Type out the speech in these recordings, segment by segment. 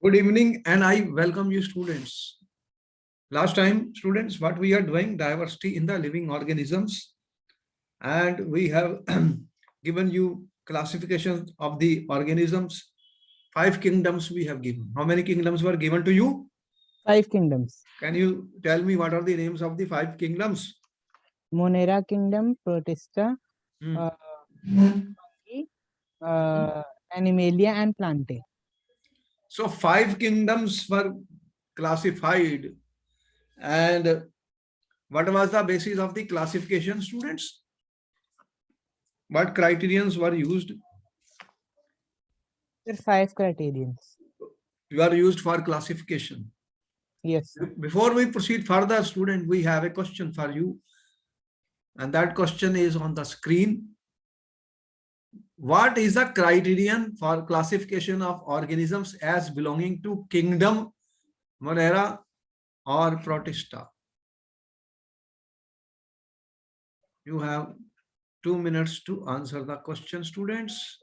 Good evening, and I welcome you, students. Last time, students, what we are doing, diversity in the living organisms, and we have given you classifications of the organisms. 5 kingdoms we have given. How many kingdoms were given to you? 5 kingdoms. Can you tell me what are the names of the 5 kingdoms? Monera kingdom, Protista, Hmm. fungi, Animalia, and Plantae. So 5 kingdoms were classified, and what was the basis of the classification, students? What criterions were used? There are 5 criterions. You are used for classification. Yes. Before we proceed further, student, we have a question for you. And that question is on the screen. What is the criterion for classification of organisms as belonging to kingdom Monera or Protista? You have 2 minutes to answer the question, students.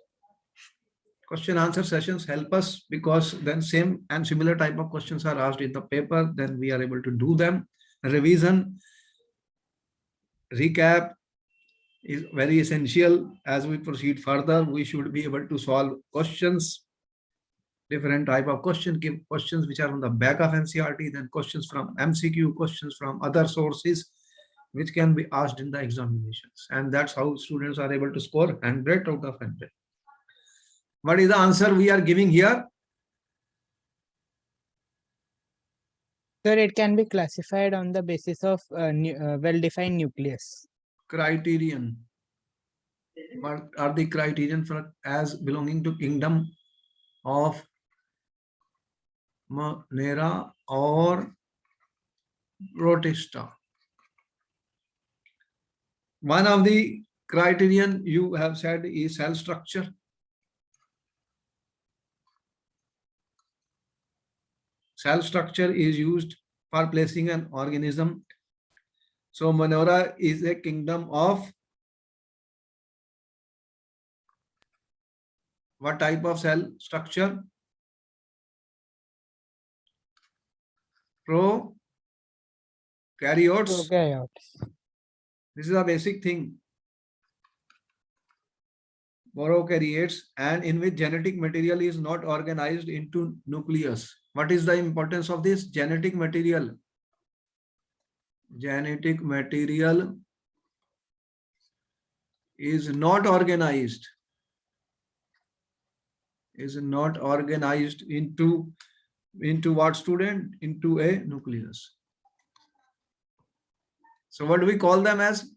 Question answer sessions help us because then same and similar type of questions are asked in the paper. Then we are able to do them. Revision, recap is very essential. As we proceed further, we should be able to solve questions, different type of questions which are on the back of NCERT, then questions from MCQ, questions from other sources which can be asked in the examinations. And that's how students are able to score 100 out of 100. What is the answer we are giving here? Sir, it can be classified on the basis of well-defined nucleus. Criterion. What are the criterion for as belonging to kingdom of Monera or Protista? One of the criterion you have said is cell structure. Cell structure is used for placing an organism. So Monera is a kingdom of what type of cell structure? Prokaryotes. Prokaryotes. This is a basic thing. Prokaryotes, and in which genetic material is not organized into nucleus. What is the importance of this genetic material? Genetic material is not organized. Into what, student? Into a nucleus. So what do we call them as?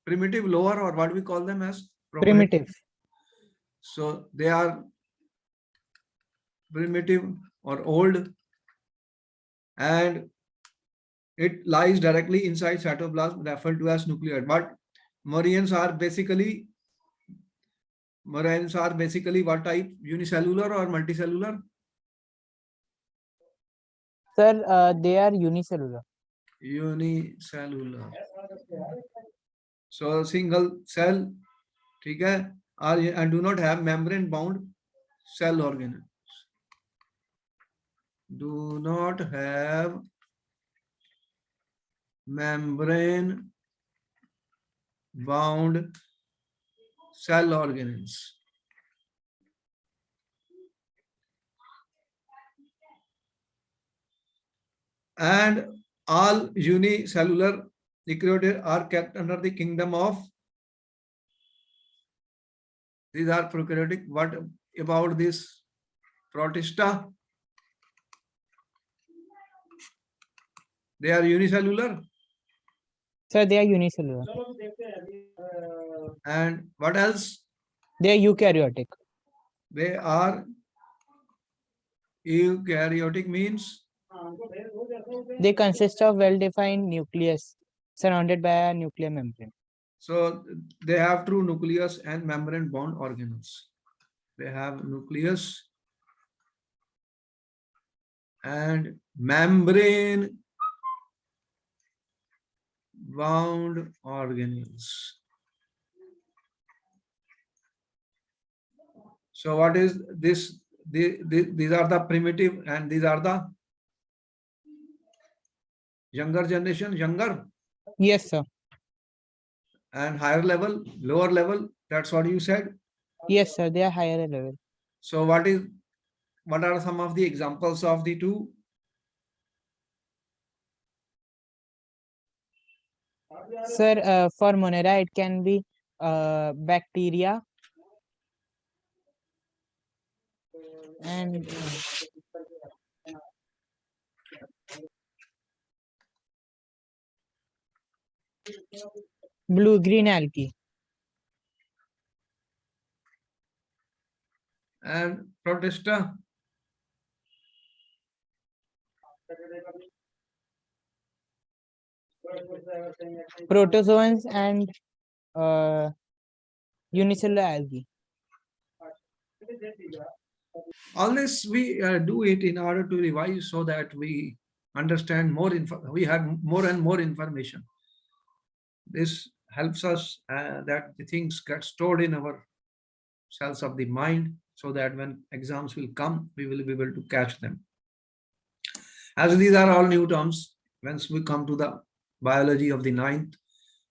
Primitive, lower, or what we call them as? Primitive. So they are primitive or old, and it lies directly inside cytoplasm, referred to as nucleus. But Marines are basically what type? Unicellular or multicellular? Sir, they are unicellular. Unicellular. So single cell, okay, and do not have membrane bound cell organelles. Do not have membrane bound cell organelles. And all unicellular eukaryotes are kept under the kingdom of, these are prokaryotic. What about this Protista? They are unicellular. Sir, they are unicellular. And what else? They are eukaryotic. They are eukaryotic means They consist of well-defined nucleus surrounded by a nuclear membrane. so they have true nucleus and membrane bound organelles. They have nucleus and membrane bound organelles. So what is this? these are the primitive and these are the younger generation, younger Yes, sir. and higher level, lower level. That's what you said. Yes, sir. They are higher level. So what are some of the examples of the two? Sir, for Monera, it can be bacteria and blue-green algae. And Protista, Protozoans and unicellular algae. all this we do it in order to revise so that we understand more we have more and more information. This helps us that the things get stored in our cells of the mind so that when exams will come, we will be able to catch them. As these are all new terms, once we come to the biology of the 9th,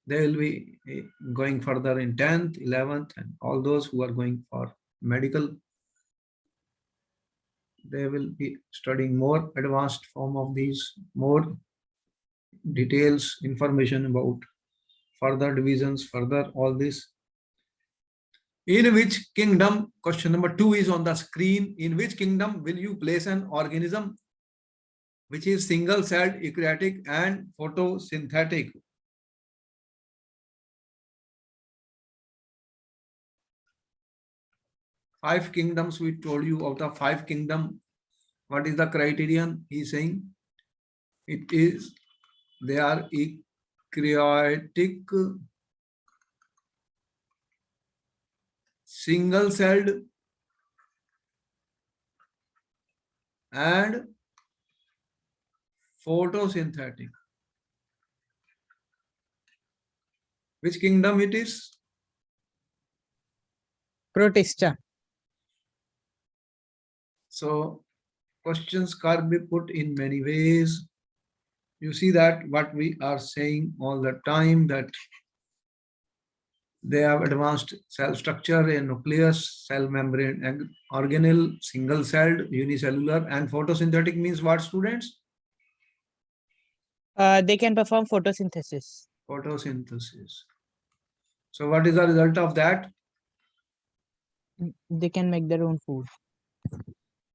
they will be going further in 10th, 11th, and all those who are going for medical, they will be studying more advanced form of these, more details, information about further divisions, further all this. In which kingdom, question number 2 is on the screen. In which kingdom will you place an organism which is single-celled, eukaryotic, and photosynthetic? Five kingdoms we told you. Out of 5 kingdom, what is the criterion? He is saying it is they are eukaryotic, single-celled, and photosynthetic. Which kingdom it is? Protista. So questions can be put in many ways. You see that what we are saying all the time, that they have advanced cell structure, a nucleus, cell membrane, and organelle, single-celled, unicellular, and photosynthetic means what, students? They can perform photosynthesis. Photosynthesis. So what is the result of that? They can make their own food.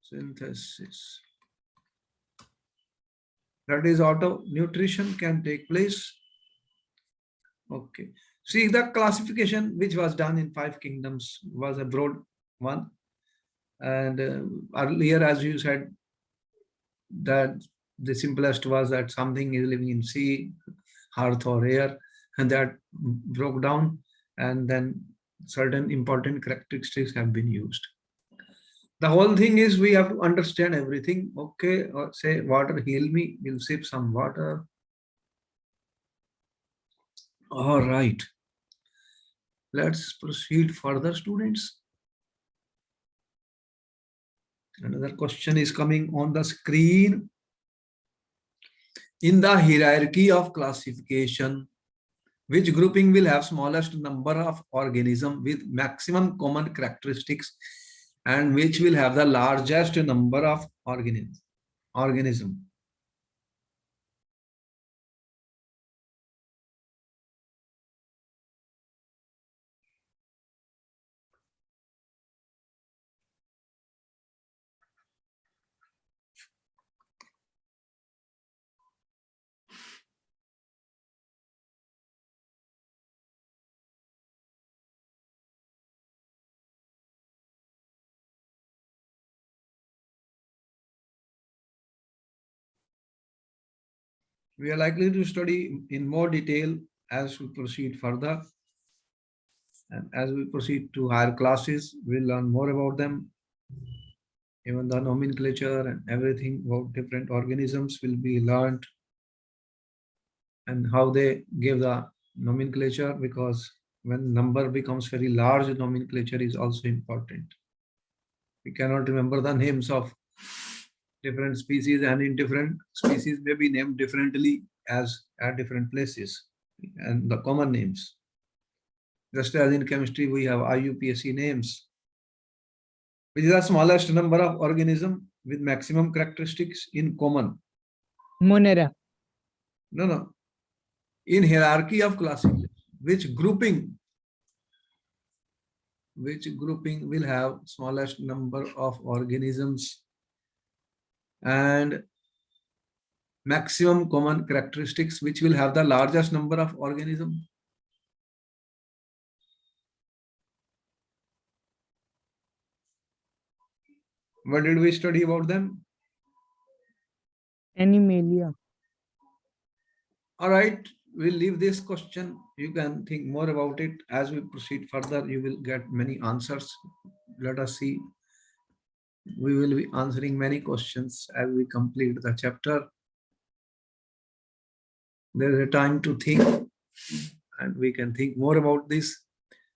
Synthesis. That is auto nutrition can take place. Okay. See, the classification which was done in 5 kingdoms was a broad one. And earlier, as you said, that the simplest was that something is living in sea, earth, or air, and that broke down, and then certain important characteristics have been used. The whole thing is we have to understand everything. Okay, or say water heal me, we'll sip some water. All right. Let's proceed further, students. Another question is coming on the screen. In the hierarchy of classification, which grouping will have smallest number of organisms with maximum common characteristics, and which will have the largest number of organism? We are likely to study in more detail as we proceed further. And as we proceed to higher classes, we'll learn more about them. Even the nomenclature and everything about different organisms will be learned, and how they give the nomenclature, because when number becomes very large, nomenclature is also important. We cannot remember the names of different species, and in different species may be named differently as at different places and the common names. Just as in chemistry, we have IUPAC names, which is the smallest number of organism with maximum characteristics in common. Monera. No. In hierarchy of classification, which grouping will have smallest number of organisms and maximum common characteristics, which will have the largest number of organisms? What did we study about them? Animalia. All right, we'll leave this question. You can think more about it. As we proceed further, you will get many answers. Let us see. We will be answering many questions as we complete the chapter. There is a time to think, and we can think more about this.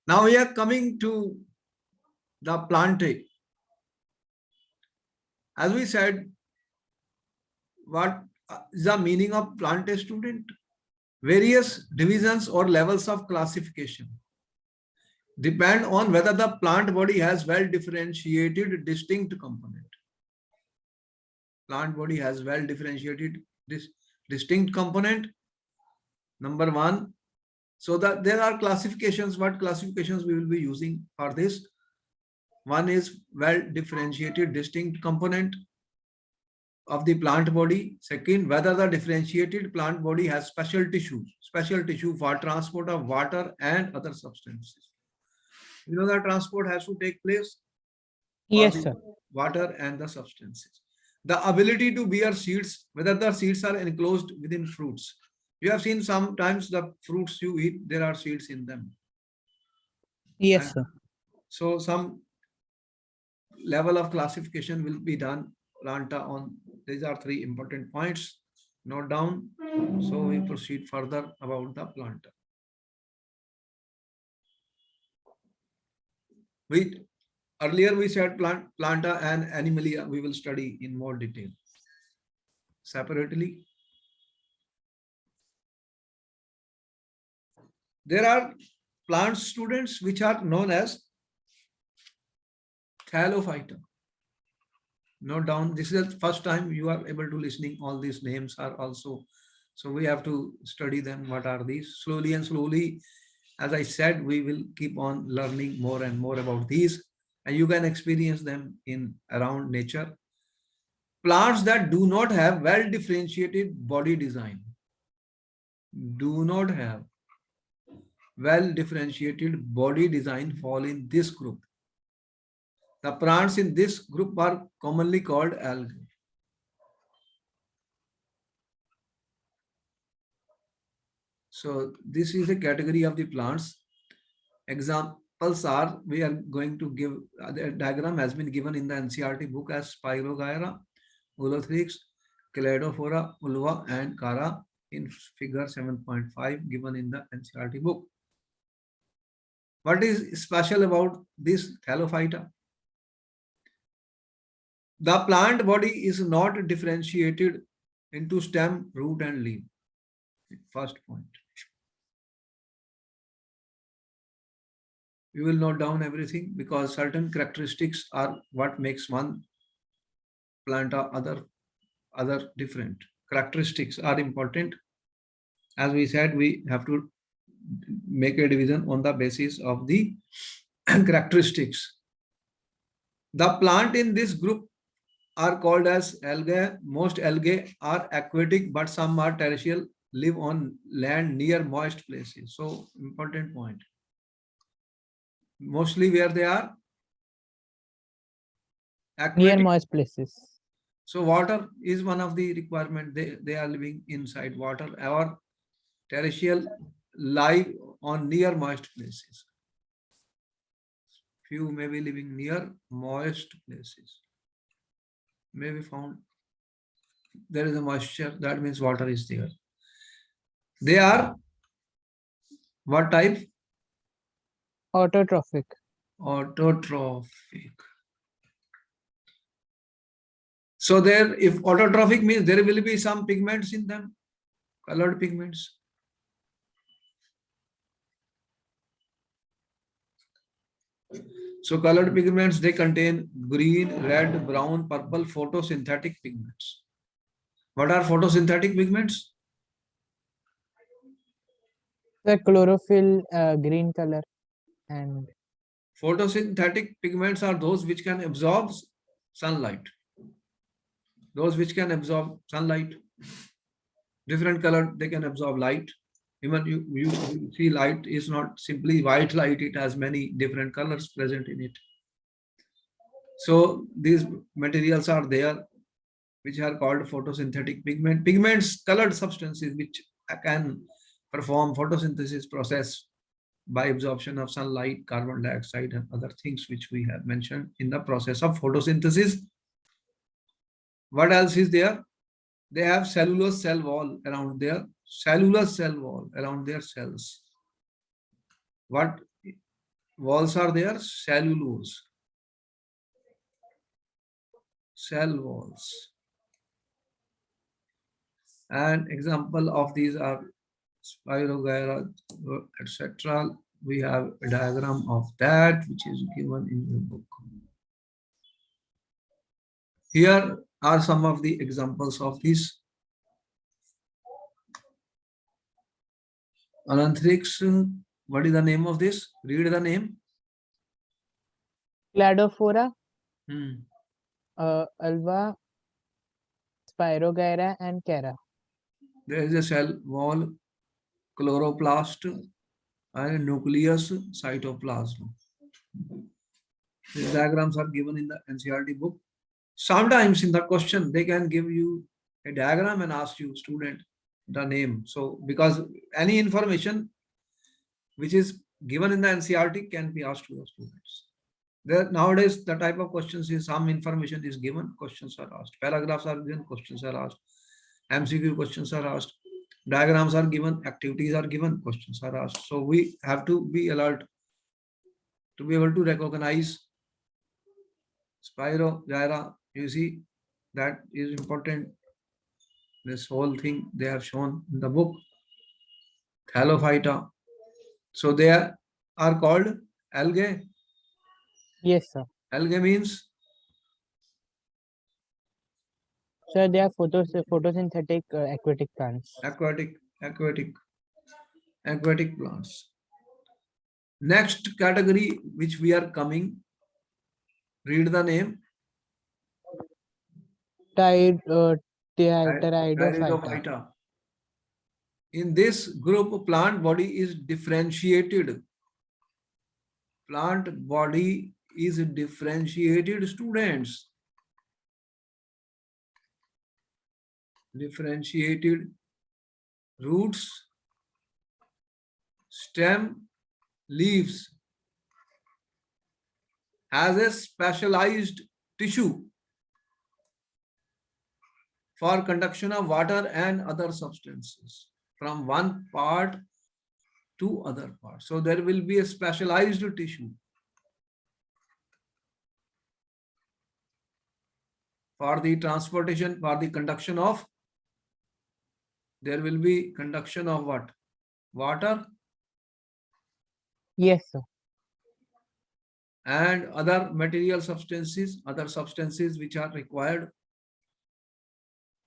Now we are coming to the plantae. As we said, what is the meaning of plantae, student? Various divisions or levels of classification depend on whether the plant body has well differentiated distinct component. Plant body has well differentiated distinct component. Number one. So that there are classifications. What classifications we will be using for this? One is well differentiated distinct component of the plant body. Second, whether the differentiated plant body has special tissue for transport of water and other substances. You know that transport has to take place. Yes, sir. Water and the substances. The ability to bear seeds, whether the seeds are enclosed within fruits. You have seen sometimes the fruits you eat, there are seeds in them. Yes, sir. So some level of classification will be done, Planta, on these are three important points. Note down. So we proceed further about the Planta. Earlier we said Planta and Animalia we will study in more detail separately. There are plant students which are known as Thallophyta. Note down, this is the first time you are able to listening. All these names are also, so we have to study them. What are these? Slowly and slowly, as I said, we will keep on learning more and more about these, and you can experience them in around nature. Plants that do not have well differentiated body design, do not have well differentiated body design fall in this group. The plants in this group are commonly called algae. So this is a category of the plants. Examples are, we are going to give, the diagram has been given in the NCERT book as Spirogyra, Ulothrix, Cladophora, Ulva and Cara in figure 7.5 given in the NCERT book. What is special about this Thallophyta? The plant body is not differentiated into stem, root and leaf. First point. You will note down everything because certain characteristics are what makes one plant or other different. Characteristics are important. As we said, we have to make a division on the basis of the characteristics. The plant in this group are called as algae. Most algae are aquatic, but some are terrestrial, live on land near moist places. So important point. Mostly where they are? Aquatic. Near moist places. So water is one of the requirement. They are living inside water, or terrestrial live on near moist places. Few may be living near moist places. May be found there is a moisture, that means water is there. They are what type? Autotrophic. Autotrophic. So there, if autotrophic means there will be some pigments in them, colored pigments. So colored pigments, they contain green, red, brown, purple photosynthetic pigments. What are photosynthetic pigments? The chlorophyll, green color, and Photosynthetic pigments are those which can absorb sunlight. Those which can absorb sunlight. Different color, they can absorb light. Even you see light is not simply white light, it has many different colors present in it. So these materials are there, which are called photosynthetic pigment. Pigments, colored substances which can perform photosynthesis process by absorption of sunlight, carbon dioxide, and other things which we have mentioned in the process of photosynthesis. What else is there? They have cellulose cell wall around their cells. What walls are there? Cellulose cell walls. And example of these are Spirogyra, etc. We have a diagram of that which is given in the book. Here are some of the examples of this. Ananthrix, what is the name of this? Read the name. Cladophora, Hmm. Alva, Spirogyra, and Chara. There is a cell wall, chloroplast, and nucleus, cytoplasm. These diagrams are given in the NCERT book. Sometimes in the question, they can give you a diagram and ask you, student, the name. So, because any information which is given in the NCERT can be asked to the students. There, nowadays, the type of questions is some information is given, questions are asked. Paragraphs are given, questions are asked. MCQ questions are asked. Diagrams are given, activities are given, questions are asked. So we have to be alert to be able to recognize Spirogyra. You see, that is important. This whole thing they have shown in the book. Thallophyta. So they are called algae. Yes, sir. Algae means So they are photosynthetic aquatic plants. aquatic plants. Next category which we are coming, read the name. Pteridophyta. In this group, plant body is differentiated. Plant body is differentiated, students. Differentiated roots, stem, leaves, has a specialized tissue for conduction of water and other substances from one part to other part. So there will be a specialized tissue for the transportation, for the conduction of, there will be conduction of what? Water. Yes, sir. And other material substances, other substances which are required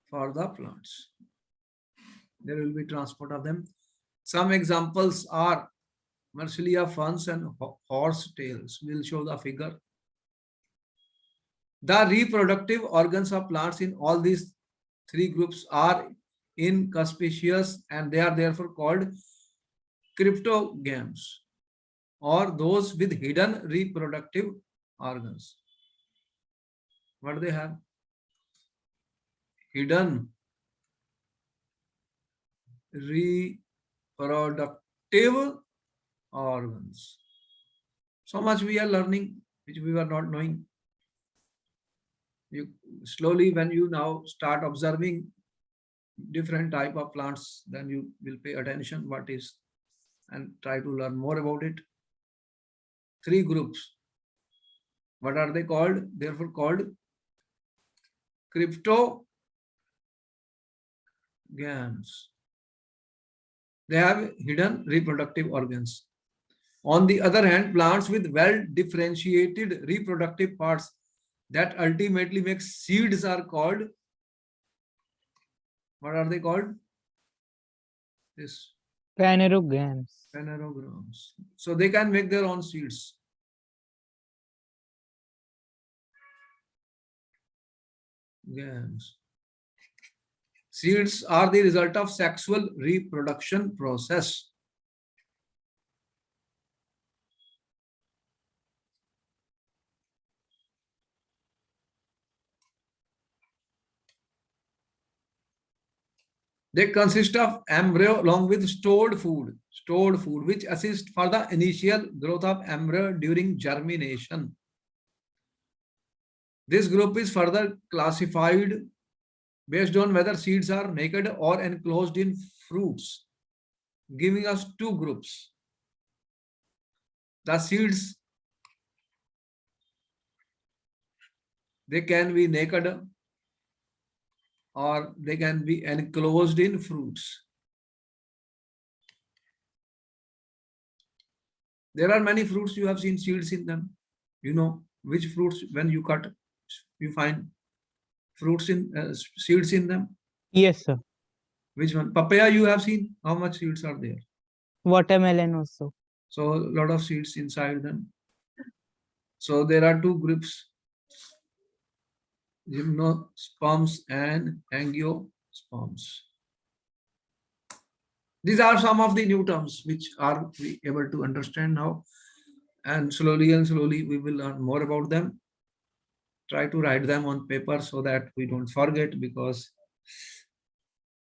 for the plants. There will be transport of them. Some examples are Marsilia ferns and horse tails. We'll show the figure. The reproductive organs of plants in all these three groups are inconspicuous and they are therefore called cryptogams, or those with hidden reproductive organs. What do they have? Hidden reproductive organs. So much we are learning, which we were not knowing. You slowly, when you now start observing different type of plants, then you will pay attention what is and try to learn more about it. Three groups. What are they called? Therefore called cryptogams. They have hidden reproductive organs. On the other hand, plants with well-differentiated reproductive parts that ultimately make seeds are called, what are they called? This Phanerogams. phanerogams. So they can make their own seeds. Gams. Seeds are the result of sexual reproduction process. They consist of embryo along with stored food, which assist for the initial growth of embryo during germination. This group is further classified based on whether seeds are naked or enclosed in fruits, giving us two groups. The seeds, they can be naked or they can be enclosed in fruits. There are many fruits you have seen seeds in them. You know which fruits, when you cut, you find fruits in seeds in them. Yes, sir. Which one? Papaya you have seen? How much seeds are there? Watermelon also. So a lot of seeds inside them. So there are two groups, gymnosperms and angiosperms. These are some of the new terms which are we able to understand now, and slowly we will learn more about them. Try to write them on paper so that we don't forget, because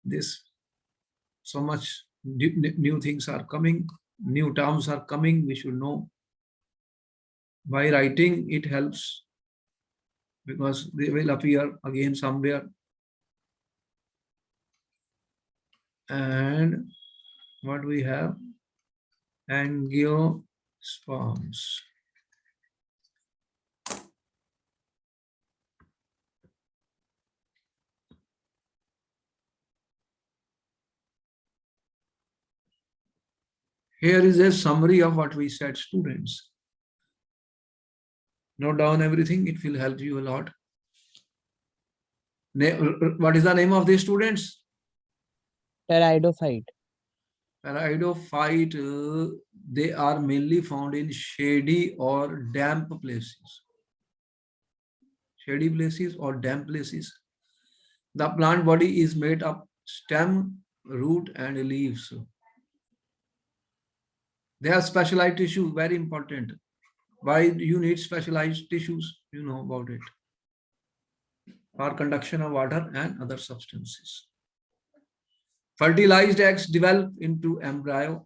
this so much new things are coming, new terms are coming, we should know. By writing it helps, because they will appear again somewhere. And what we have, angiosperms. Here is a summary of what we said, students. Note down everything, it will help you a lot. What is the name of these students? Pteridophyte. Pteridophyte, they are mainly found in shady or damp places. Shady places or damp places. The plant body is made of stem, root, and leaves. They have specialized tissue, very important. Why you need specialized tissues? You know about it. For conduction of water and other substances. Fertilized eggs develop into embryo.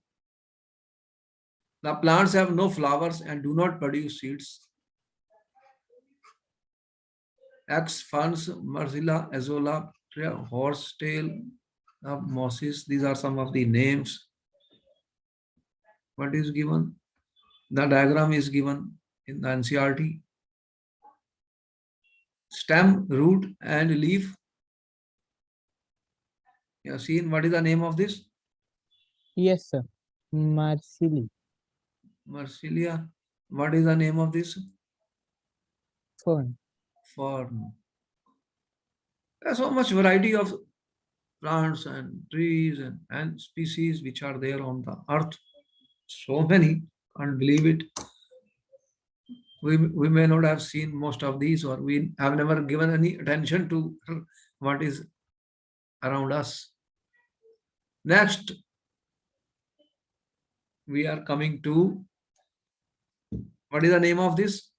The plants have no flowers and do not produce seeds. Eggs, ferns, Marcella, Azolla, horsetail, mosses. These are some of the names. What is given? The diagram is given in the NCERT. Stem, root, and leaf. You have seen what is the name of this? Yes, sir. Marcilli. Marcella. What is the name of this? Fern. Fern. There's so much variety of plants and trees and species which are there on the earth. So many, can't believe it. We may not have seen most of these, or we have never given any attention to what is around us. Next, we are coming to, what is the name of this?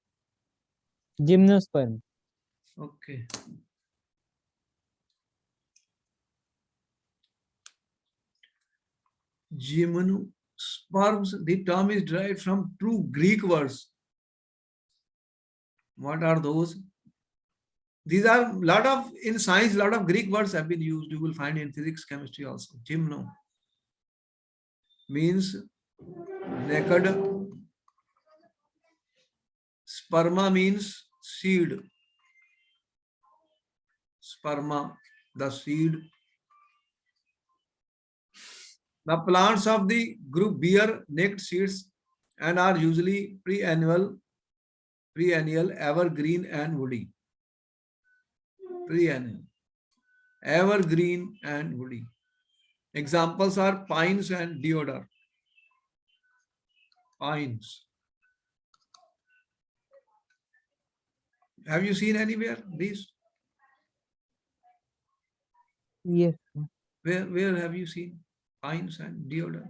Gymnosperm. Okay. Gymnosperms, the term is derived from two Greek words. What are those? These are lot of, in science, lot of Greek words have been used. You will find in physics, chemistry also. Gymno means naked. Sperma means seed. sperma, the seed. The plants of the group bear naked seeds and are usually perennial, evergreen and woody. Perennial, evergreen and woody. Examples are pines and deodar. Pines. Have you seen anywhere these? Yes, sir. Where have you seen pines and deodar?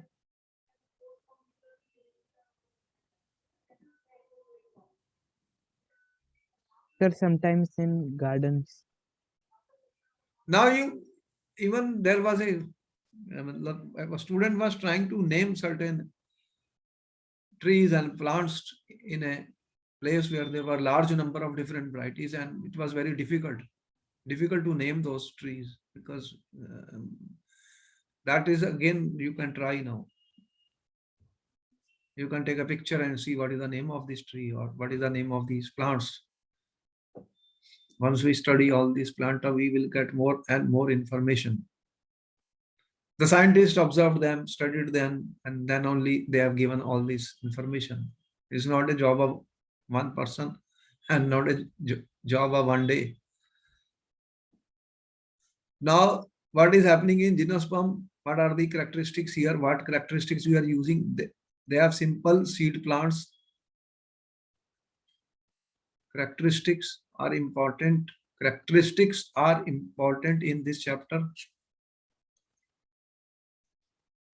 Sir, sometimes in gardens. Now even there was a student was trying to name certain trees and plants in a place where there were large number of different varieties, and it was very difficult to name those trees because that is, again, you can try now. You can take a picture and see what is the name of this tree or what is the name of these plants. Once we study all these plants, we will get more and more information. The scientists observed them, studied them, and then only they have given all this information. It's not a job of one person and not a job of one day. Now, what is happening in gymnosperm? What are the characteristics here? What characteristics we are using? They have simple seed plants. Characteristics are important. Characteristics are important in this chapter.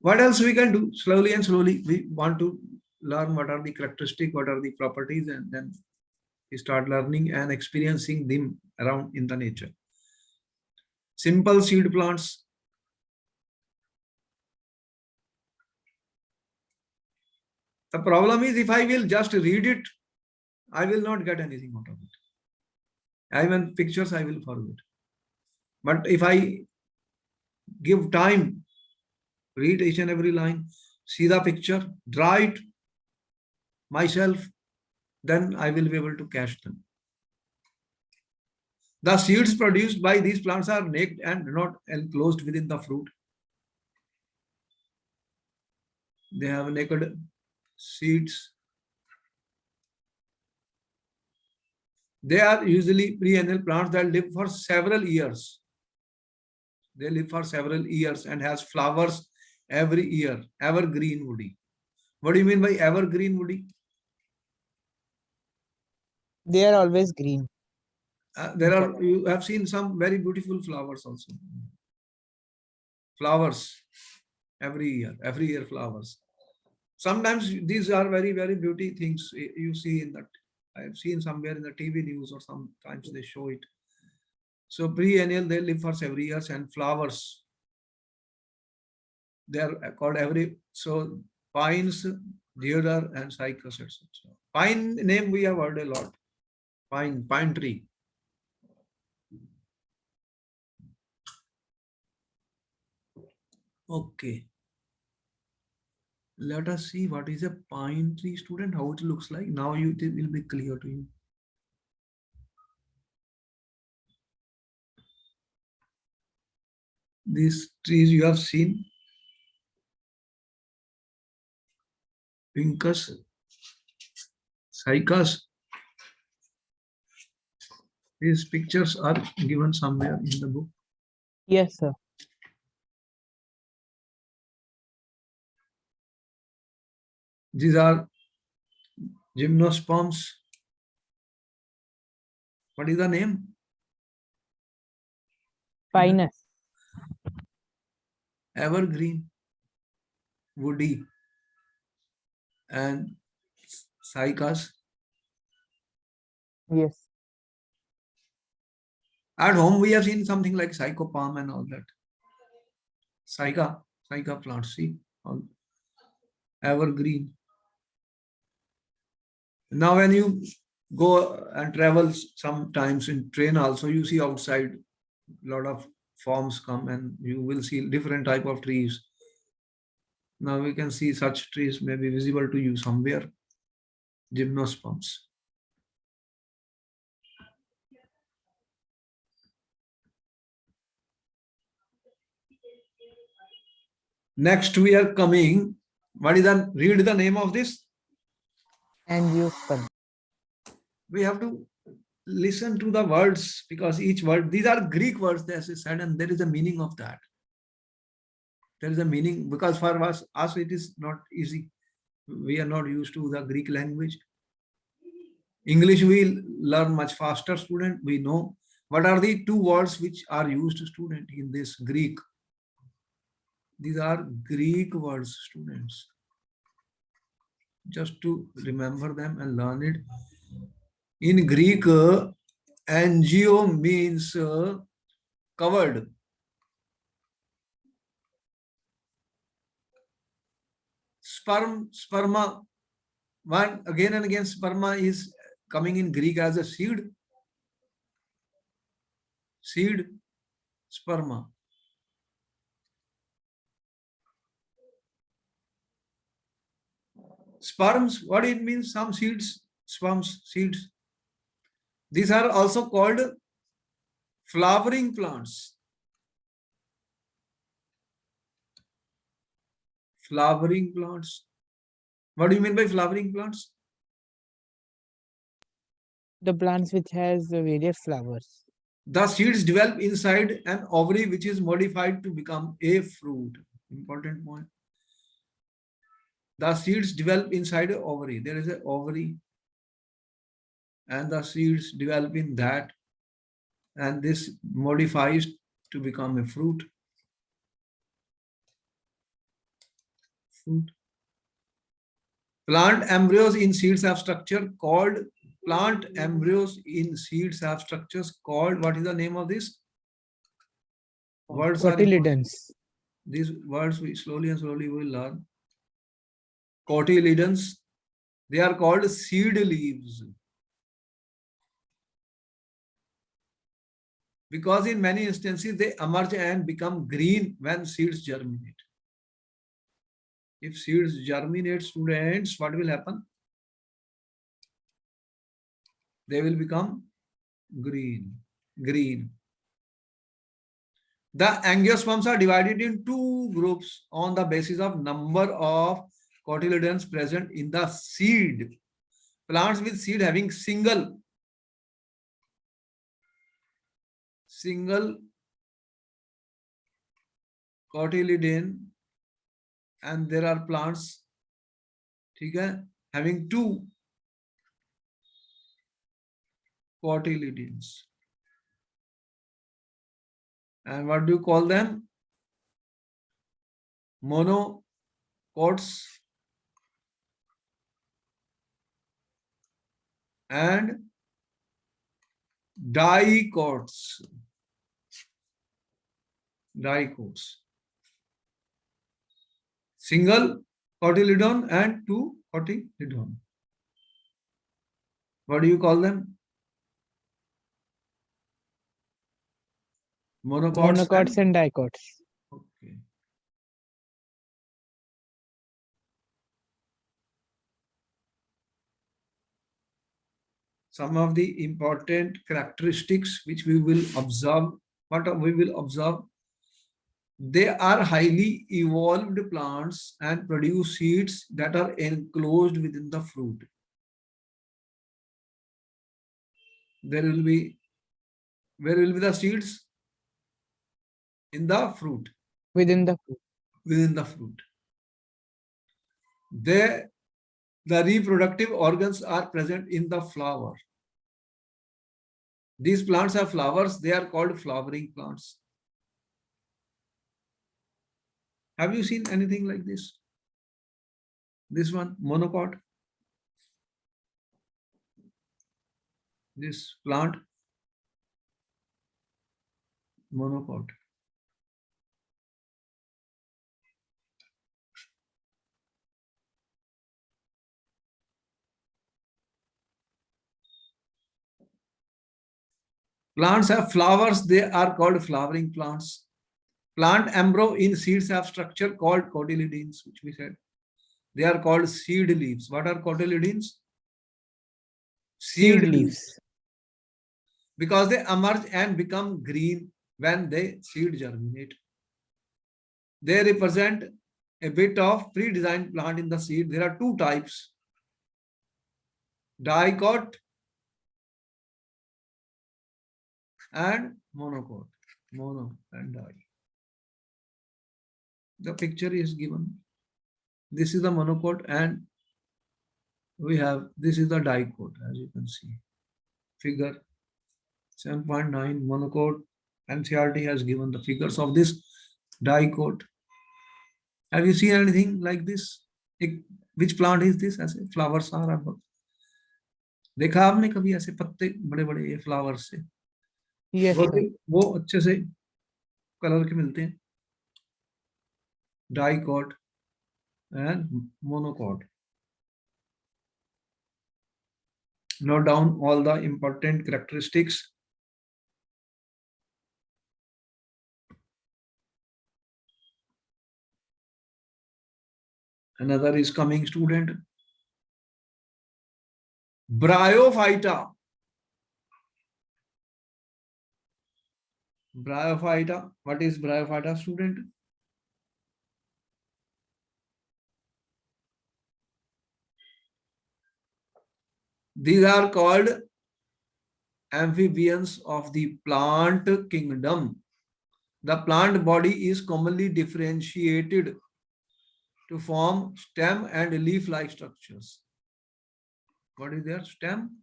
What else we can do? Slowly and slowly, we want to learn what are the characteristics, what are the properties, and then we start learning and experiencing them around in the nature. Simple seed plants. The problem is, if I will just read it, I will not get anything out of it. Even pictures I will forget. But if I give time, read each and every line, see the picture, draw it myself, then I will be able to catch them. The seeds produced by these plants are naked and not enclosed within the fruit. They have naked seeds. They are usually perennial plants that live for several years. They live for several years and has flowers every year. Evergreen woody. What do you mean by evergreen woody? They are always green. You have seen some very beautiful flowers also. Flowers every year flowers. Sometimes these are very, very beauty things you see in that. I have seen somewhere in the TV news or sometimes they show it. So perennial, they live for several years, and flowers, they are called so pines, deodar, and cycas, etc. Pine name we have heard a lot. Pine tree. Okay. Let us see what is a pine tree, student, how it looks like. Now it will be clear to you. These trees you have seen. Pincus, cycas. These pictures are given somewhere in the book. Yes, sir. These are gymnosperms. What is the name? Pinus. Evergreen, woody, and cycas. Yes. At home, we have seen something like psychopalm and all that. Cyca plants, see, all evergreen. Now, when you go and travel sometimes in train also, you see outside a lot of forms come and you will see different type of trees. Now we can see such trees may be visible to you somewhere. Gymnosperms. Next we are coming. What is the read the name of this? Angiosperm. We have to listen to the words because each word, these are Greek words, as I said, and there is a meaning of that. There is a meaning because for us it is not easy. We are not used to the Greek language. English we learn much faster, student. We know what are the two words which are used, student, in this Greek. These are Greek words, students. Just to remember them and learn it. In Greek, angio means covered. Sperma. One again and again, sperma is coming in Greek as a seed. Seed, sperma. Sperms, what it means? Some seeds, sperms, seeds. These are also called flowering plants. Flowering plants. What do you mean by flowering plants? The plants which has various flowers. The seeds develop inside an ovary which is modified to become a fruit. Important point. The seeds develop inside an ovary. There is an ovary and the seeds develop in that, and this modifies to become a fruit. Plant embryos in seeds have structure called plant embryos in seeds have structures called, what is the name of this? Words are important. Cotyledons. These words we slowly and slowly will learn. Cotyledons. They are called seed leaves. Because in many instances they emerge and become green when seeds germinate. If seeds germinate, students, what will happen? They will become green. Green. The angiosperms are divided in two groups on the basis of number of cotyledons present in the seed. Plants with seed having single cotyledon, and there are plants having two cotyledons. And what do you call them? Monocots and dicots. Dicots. Single cotyledon and two cotyledon. What do you call them? Monocots and dicots. Okay. Some of the important characteristics which we will observe. What we will observe? They are highly evolved plants and produce seeds that are enclosed within the fruit. There will be, where will be the seeds? In the fruit. Within the fruit. Within the fruit. The reproductive organs are present in the flower. These plants have flowers. They are called flowering plants. Have you seen anything like this? This one, monocot. This plant, monocot. Plants have flowers. They are called flowering plants. Plant embryo in seeds have structure called cotyledons, which we said. They are called seed leaves. What are cotyledons? Seed leaves. Because they emerge and become green when they seed germinate. They represent a bit of pre-designed plant in the seed. There are two types, dicot and monocot. Mono and di. The picture is given. This is the monocot and we have, this is the dicot, as you can see. Figure 7.9 monocot. NCERT has given the figures of this dicot. Have you seen anything like this? Which plant is this? ऐसे flowers are above. देखा आपने कभी ऐसे पत्ते बड़े बड़े ये flowers से? Yes, sir. वो अच्छे से कलर के मिलते हैं. Dicot and monocot. Note down all the important characteristics. Another is coming student. Bryophyta. Bryophyta. What is Bryophyta, student? These are called amphibians of the plant kingdom. The plant body is commonly differentiated to form stem and leaf-like structures. What is their stem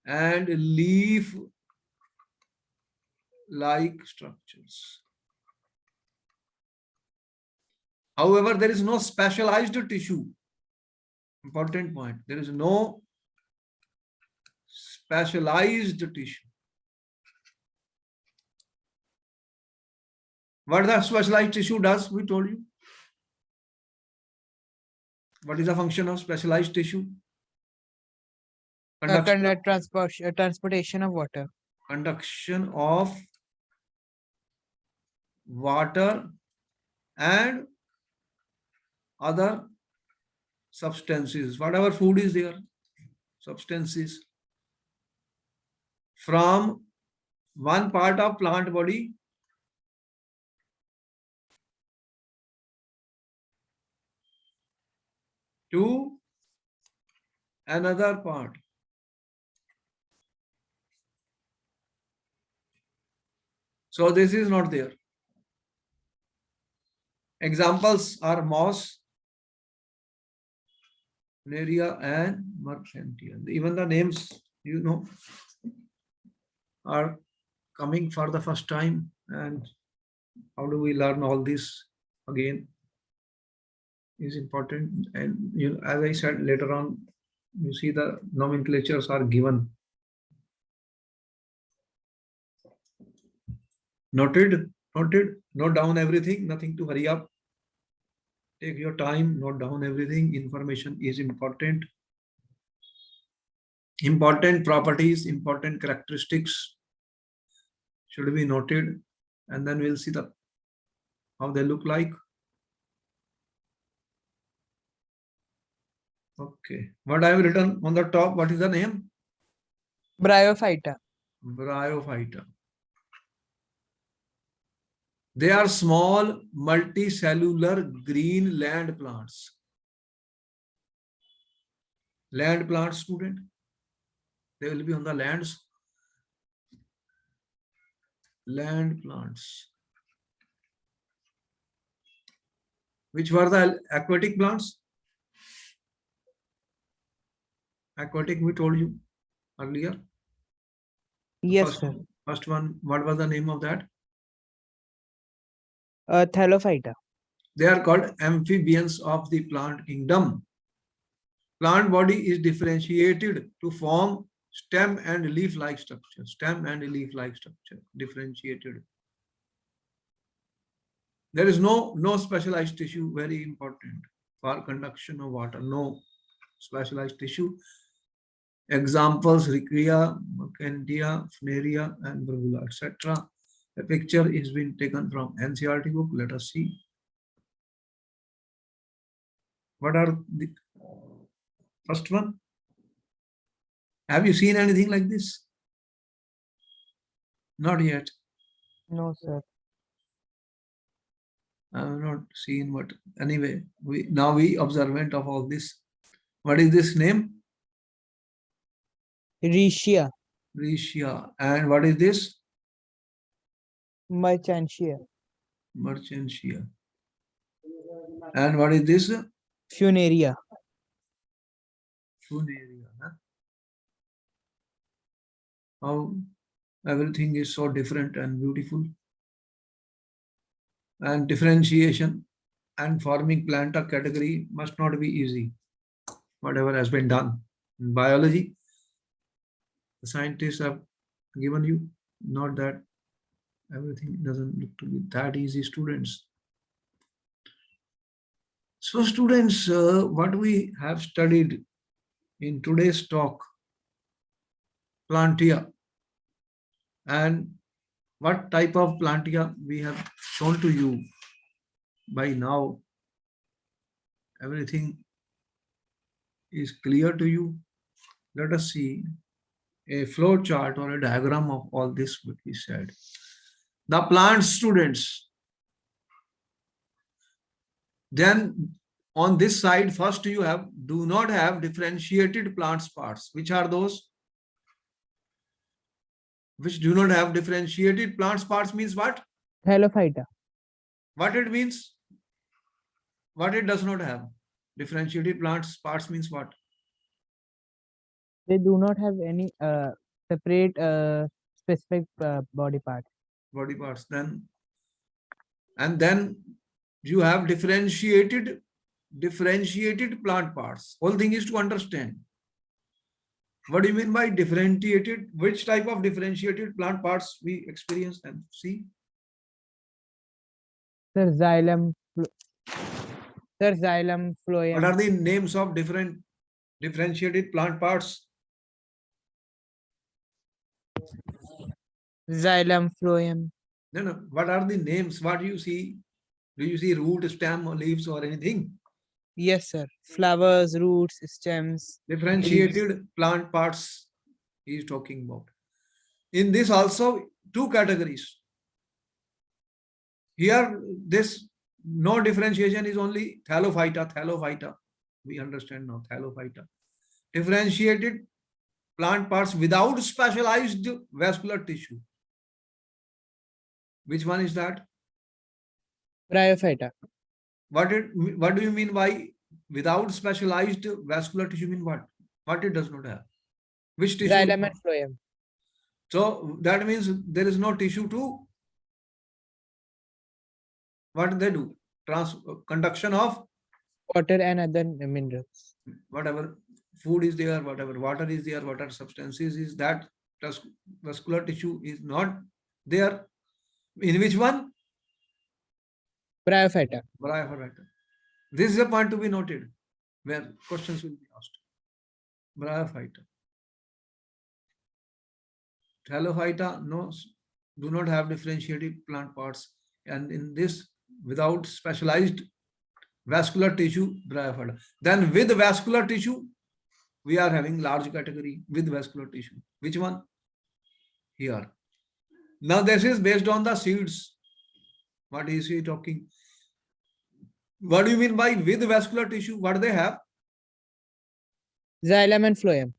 and leaf-like structures? However, there is no specialized tissue. Important point. There is no specialized tissue. What the specialized tissue does, we told you. What is the function of specialized tissue? Transportation of water. Conduction of water and other substances, whatever food is there, substances from one part of plant body to another part. So this is not there. Examples are moss, Neria and Marchantia. Even the names, you know, are coming for the first time. And how do we learn all this again is important. And you know, as I said later on, you see the nomenclatures are given. Noted, note down everything, nothing to hurry up. Take your time, note down everything. Information is important. Important properties, important characteristics should be noted, and then we'll see how they look like. Okay, what I have written on the top, what is the name? Bryophyta. Bryophyta. They are small multicellular green land plants. Land plants, student. They will be on the lands. Land plants. Which were the aquatic plants? Aquatic, we told you earlier. Yes, sir. First one, what was the name of that? Thallophyta. They are called amphibians of the plant kingdom. Plant body is differentiated to form stem and leaf-like structure. Stem and leaf-like structure, differentiated. There is no specialized tissue, very important for conduction of water. No specialized tissue. Examples: Riccia, Marchantia, Funaria, and Burbula, etc. The picture is being taken from NCERT book. Let us see. What are the first one? Have you seen anything like this? Not yet. No, sir. I'm not seeing what. Anyway, we observant of all this. What is this name? Rishia, Rishia. And what is this? Merchantia, Merchantia. And what is this? Funaria. Funaria. Huh? How everything is so different and beautiful. And differentiation and forming plant a category must not be easy. Whatever has been done in biology, the scientists have given you, not that everything doesn't look to be that easy, students. So students, what we have studied in today's talk, Plantia, and what type of Plantia we have shown to you by now, everything is clear to you. Let us see a flow chart or a diagram of all this what we said. The plant students. Then on this side, first you have do not have differentiated plants parts. Which are those? Which do not have differentiated plants parts means what? Thallophyta. What it means? What it does not have? Differentiated plants parts means what? They do not have any separate specific body part. Body parts. And then you have differentiated plant parts. Whole thing is to understand. What do you mean by differentiated? Which type of differentiated plant parts we experience and see? Sir, xylem, phloem. What are the names of different differentiated plant parts? Xylem, phloem. No. What are the names? What do you see? Do you see root, stem, or leaves, or anything? Yes, sir. Flowers, roots, stems. Differentiated plant parts he is talking about. In this also two categories. Here this no differentiation is only Thallophyta. We understand now Thallophyta. Differentiated plant parts without specialized vascular tissue. Which one is that? Bryophyta. What do you mean by without specialized vascular tissue mean what? What it does not have? Which tissue? Xylem and phloem. So that means there is no tissue to what they do? Conduction of Water and other minerals. whatever food is there, whatever water is there, whatever substances is that vascular tissue is not there. In which one? Bryophyta. Bryophyta. This is a point to be noted where questions will be asked. Bryophyta. Thallophyta do not have differentiated plant parts, and in this without specialized vascular tissue, Bryophyta. Then with vascular tissue, we are having large category with vascular tissue. Which one? Here. Now this is based on the seeds. What is he talking? What do you mean by with vascular tissue? What they have? Xylem and phloem.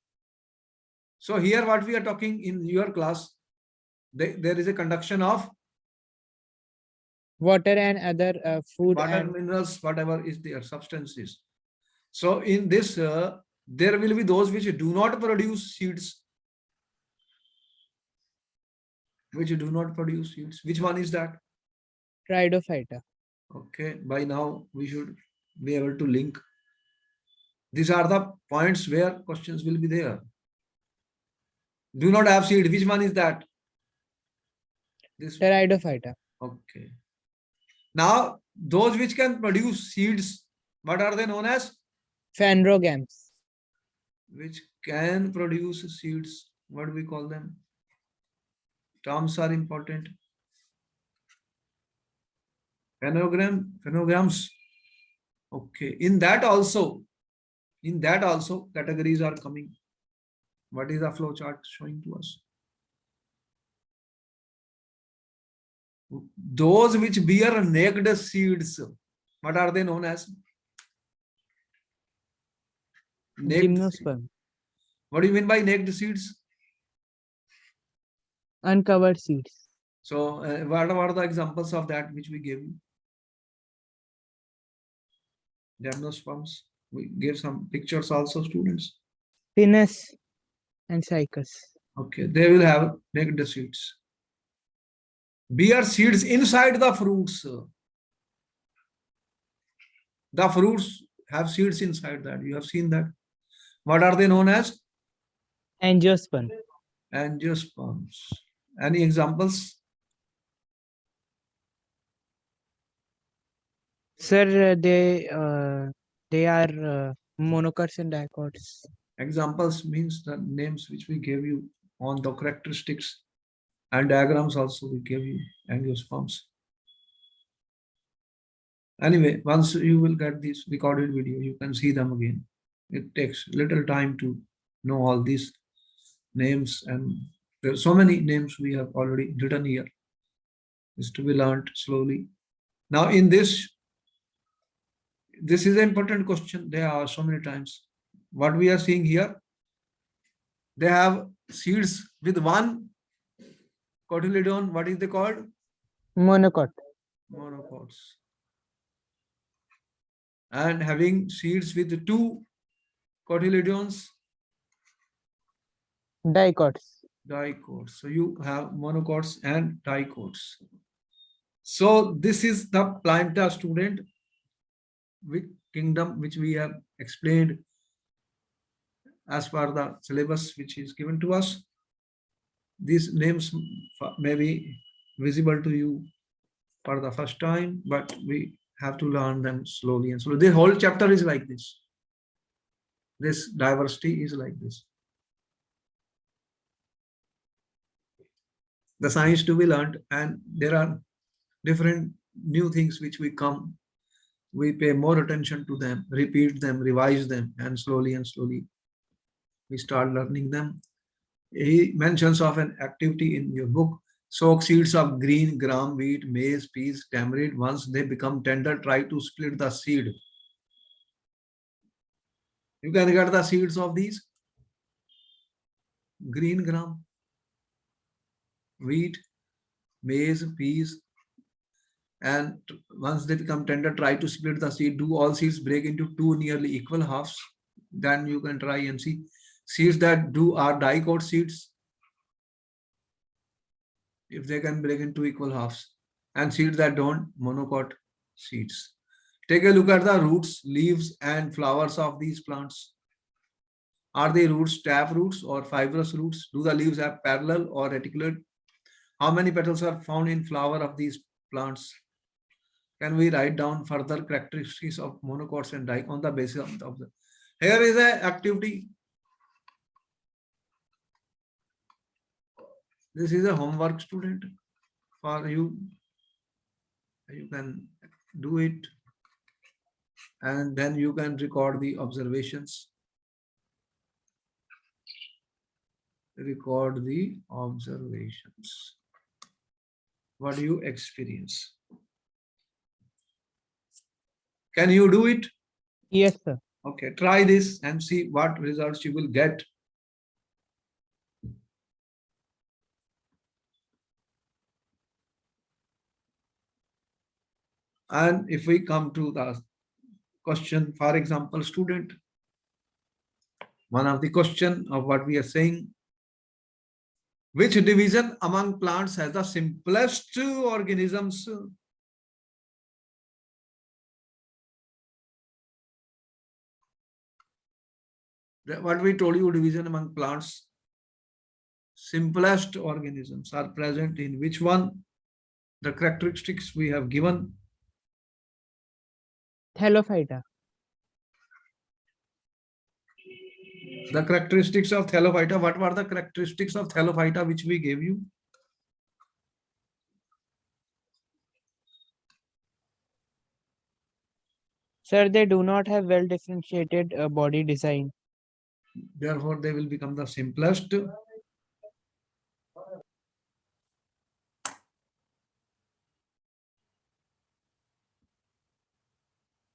So here what we are talking in your class, there is a conduction of Water and other food water, and minerals, whatever is their substances. So in this, there will be those which do not produce seeds. Which do not produce seeds. Which one is that? Pteridophyta. Okay, by now we should be able to link. These are the points where questions will be there. Do not have seed. Which one is that? This. Pteridophyta. Okay. Now, those which can produce seeds, what are they known as? Phanerogams. Which can produce seeds. What do we call them? Terms are important. Phanograms. Okay. In that also categories are coming. What is the flow chart showing to us? Those which bear naked seeds, what are they known as? Naked seeds. Gymnosperm. What do you mean by naked seeds? Uncovered seeds. So, what are the examples of that which we gave you? Gymnosperms. We gave some pictures also, students. Pinus and cycas. Okay, they will have naked seeds. Bear seeds inside the fruits. The fruits have seeds inside that. You have seen that. What are they known as? Angiosperm. Angiosperms. Any examples? Sir, they are monocots and dicots. Examples means the names which we gave you on the characteristics and diagrams also we gave you angiosperms. Anyway, once you will get this recorded video, you can see them again. It takes little time to know all these names, and there are so many names we have already written here. Is to be learned slowly. Now in this is an important question. There are so many times. What we are seeing here, they have seeds with one cotyledon. What is they called? Monocot. Monocots. And having seeds with two cotyledons, Dicots. dicots. So you have monocots and dicots. So this is the planta, student, with kingdom which we have explained as per the syllabus which is given to us. These names may be visible to you for the first time, but we have to learn them slowly and slowly. The whole chapter is like this. This diversity is like this. The science to be learned, and there are different new things which we come. We pay more attention to them, repeat them, revise them, and slowly we start learning them. He mentions of an activity in your book. Soak seeds of green, gram, wheat, maize, peas, tamarind. Once they become tender, try to split the seed. You can get the seeds of these. Green gram, wheat, maize, peas. And once they become tender, try to split the seed. Do all seeds break into two nearly equal halves? Then you can try and see. Seeds that do are dicot seeds, if they can break into equal halves, and seeds that don't, monocot seeds. Take a look at the roots, leaves, and flowers of these plants. Are they roots, tap roots, or fibrous roots? Do the leaves have parallel or reticulate? How many petals are found in flower of these plants? Can we write down further characteristics of monocots and dicots on the basis of the? Here is an activity. This is a homework, student, for you. You can do it, and then you can record the observations. Record the observations. What do you experience? Can you do it? Yes, sir. Okay, try this and see what results you will get. And if we come to the question, for example, student, one of the question of what we are saying, which division among plants has the simplest organisms? What we told you, division among plants, simplest organisms are present in which one? The characteristics we have given. Thallophyta. The characteristics of Thallophyta. What were the characteristics of Thallophyta which we gave you? Sir, they do not have well differentiated body design. Therefore, they will become the simplest.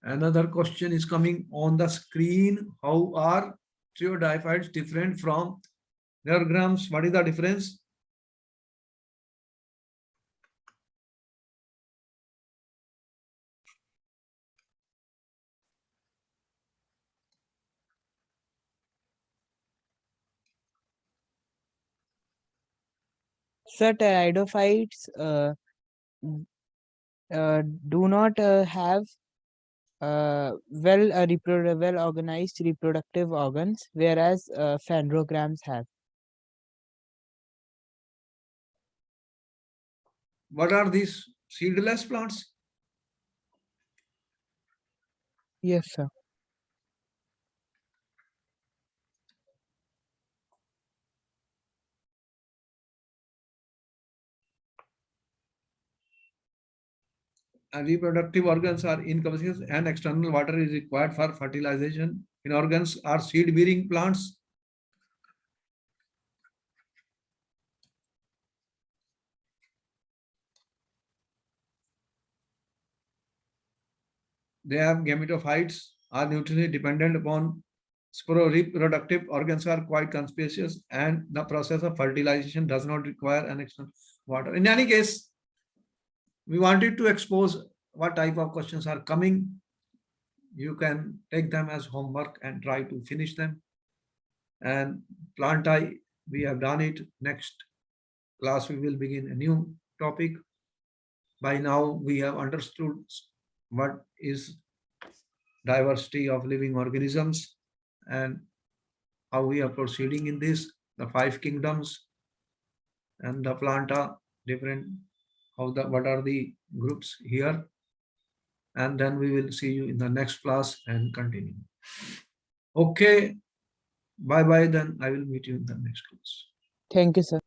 Another question is coming on the screen. How are triodiophytes different from neurograms? What is the difference? Sir, pteridophytes do not have well organized reproductive organs, whereas phanerograms have. What are these seedless plants? Yes, sir. And reproductive organs are incapacitated and external water is required for fertilization. In organs are seed-bearing plants. They have gametophytes, are nutritionally dependent upon reproductive organs are quite conspicuous and the process of fertilization does not require an external water. In any case, we wanted to expose what type of questions are coming. You can take them as homework and try to finish them. And plantae, we have done it. Next class, we will begin a new topic. By now, we have understood what is diversity of living organisms and how we are proceeding in this, the 5 kingdoms and the planta, different, what are the groups here. And then we will see you in the next class and continue. Okay, bye-bye then. I will meet you in the next class. Thank you, sir.